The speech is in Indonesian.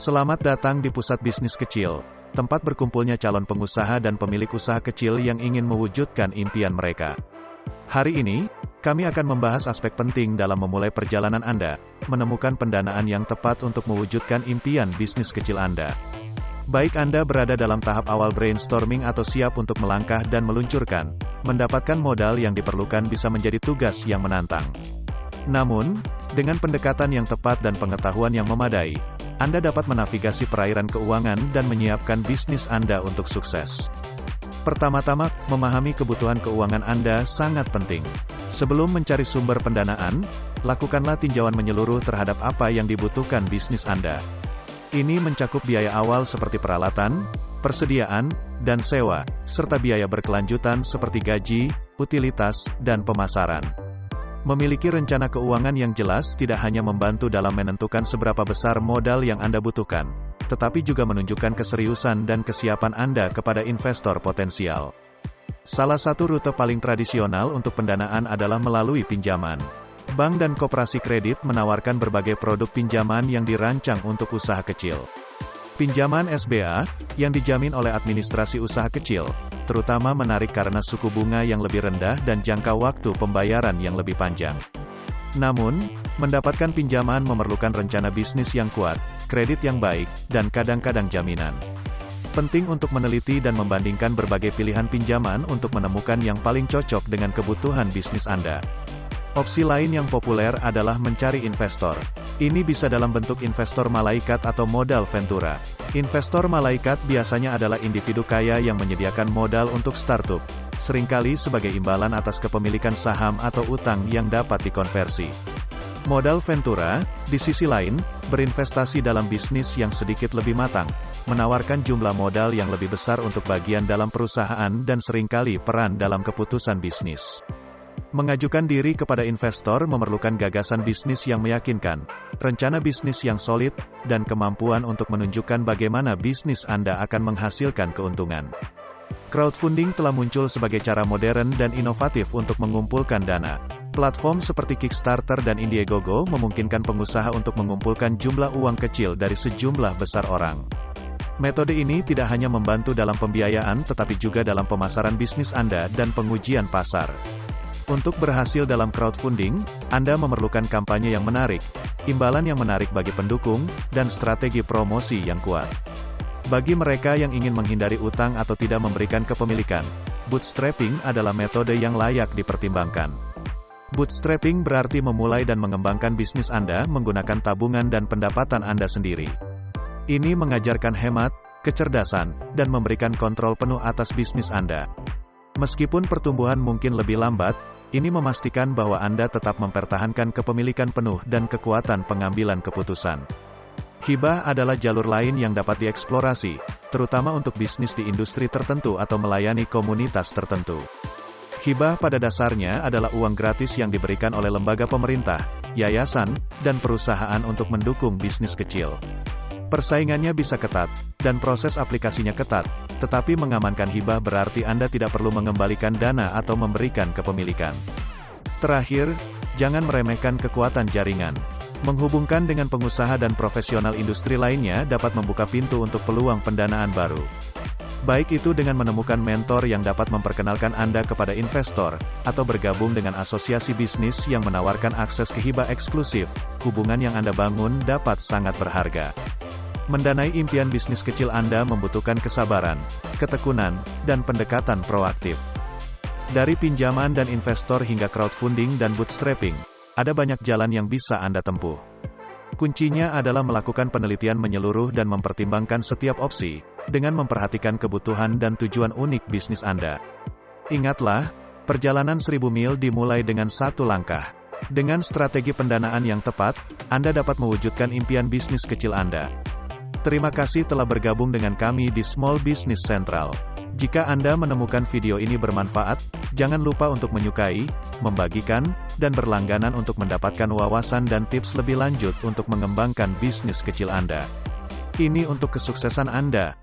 Selamat datang di Pusat Bisnis Kecil, tempat berkumpulnya calon pengusaha dan pemilik usaha kecil yang ingin mewujudkan impian mereka. Hari ini, kami akan membahas aspek penting dalam memulai perjalanan Anda, menemukan pendanaan yang tepat untuk mewujudkan impian bisnis kecil Anda. Baik Anda berada dalam tahap awal brainstorming atau siap untuk melangkah dan meluncurkan, mendapatkan modal yang diperlukan bisa menjadi tugas yang menantang. Namun, dengan pendekatan yang tepat dan pengetahuan yang memadai, Anda dapat menavigasi perairan keuangan dan menyiapkan bisnis Anda untuk sukses. Pertama-tama, memahami kebutuhan keuangan Anda sangat penting. Sebelum mencari sumber pendanaan, lakukanlah tinjauan menyeluruh terhadap apa yang dibutuhkan bisnis Anda. Ini mencakup biaya awal seperti peralatan, persediaan, dan sewa, serta biaya berkelanjutan seperti gaji, utilitas, dan pemasaran. Memiliki rencana keuangan yang jelas tidak hanya membantu dalam menentukan seberapa besar modal yang Anda butuhkan, tetapi juga menunjukkan keseriusan dan kesiapan Anda kepada investor potensial. Salah satu rute paling tradisional untuk pendanaan adalah melalui pinjaman. Bank dan koperasi kredit menawarkan berbagai produk pinjaman yang dirancang untuk usaha kecil. Pinjaman SBA, yang dijamin oleh administrasi usaha kecil, terutama menarik karena suku bunga yang lebih rendah dan jangka waktu pembayaran yang lebih panjang. Namun, mendapatkan pinjaman memerlukan rencana bisnis yang kuat, kredit yang baik, dan kadang-kadang jaminan. Penting untuk meneliti dan membandingkan berbagai pilihan pinjaman untuk menemukan yang paling cocok dengan kebutuhan bisnis Anda. Opsi lain yang populer adalah mencari investor. Ini bisa dalam bentuk investor malaikat atau modal ventura. Investor malaikat biasanya adalah individu kaya yang menyediakan modal untuk startup, seringkali sebagai imbalan atas kepemilikan saham atau utang yang dapat dikonversi. Modal ventura, di sisi lain, berinvestasi dalam bisnis yang sedikit lebih matang, menawarkan jumlah modal yang lebih besar untuk bagian dalam perusahaan dan seringkali peran dalam keputusan bisnis. Mengajukan diri kepada investor memerlukan gagasan bisnis yang meyakinkan, rencana bisnis yang solid, dan kemampuan untuk menunjukkan bagaimana bisnis Anda akan menghasilkan keuntungan. Crowdfunding telah muncul sebagai cara modern dan inovatif untuk mengumpulkan dana. Platform seperti Kickstarter dan Indiegogo memungkinkan pengusaha untuk mengumpulkan jumlah uang kecil dari sejumlah besar orang. Metode ini tidak hanya membantu dalam pembiayaan tetapi juga dalam pemasaran bisnis Anda dan pengujian pasar. Untuk berhasil dalam crowdfunding, Anda memerlukan kampanye yang menarik, imbalan yang menarik bagi pendukung, dan strategi promosi yang kuat. Bagi mereka yang ingin menghindari utang atau tidak memberikan kepemilikan, bootstrapping adalah metode yang layak dipertimbangkan. Bootstrapping berarti memulai dan mengembangkan bisnis Anda menggunakan tabungan dan pendapatan Anda sendiri. Ini mengajarkan hemat, kecerdasan, dan memberikan kontrol penuh atas bisnis Anda. Meskipun pertumbuhan mungkin lebih lambat, ini memastikan bahwa Anda tetap mempertahankan kepemilikan penuh dan kekuatan pengambilan keputusan. Hibah adalah jalur lain yang dapat dieksplorasi, terutama untuk bisnis di industri tertentu atau melayani komunitas tertentu. Hibah pada dasarnya adalah uang gratis yang diberikan oleh lembaga pemerintah, yayasan, dan perusahaan untuk mendukung bisnis kecil. Persaingannya bisa ketat, dan proses aplikasinya ketat, tetapi mengamankan hibah berarti Anda tidak perlu mengembalikan dana atau memberikan kepemilikan. Terakhir, jangan meremehkan kekuatan jaringan. Menghubungkan dengan pengusaha dan profesional industri lainnya dapat membuka pintu untuk peluang pendanaan baru. Baik itu dengan menemukan mentor yang dapat memperkenalkan Anda kepada investor, atau bergabung dengan asosiasi bisnis yang menawarkan akses ke hibah eksklusif, hubungan yang Anda bangun dapat sangat berharga. Mendanai impian bisnis kecil Anda membutuhkan kesabaran, ketekunan, dan pendekatan proaktif. Dari pinjaman dan investor hingga crowdfunding dan bootstrapping, ada banyak jalan yang bisa Anda tempuh. Kuncinya adalah melakukan penelitian menyeluruh dan mempertimbangkan setiap opsi, dengan memperhatikan kebutuhan dan tujuan unik bisnis Anda. Ingatlah, perjalanan 1000 mil dimulai dengan satu langkah. Dengan strategi pendanaan yang tepat, Anda dapat mewujudkan impian bisnis kecil Anda. Terima kasih telah bergabung dengan kami di Small Business Central. Jika Anda menemukan video ini bermanfaat, jangan lupa untuk menyukai, membagikan, dan berlangganan untuk mendapatkan wawasan dan tips lebih lanjut untuk mengembangkan bisnis kecil Anda. Ini untuk kesuksesan Anda.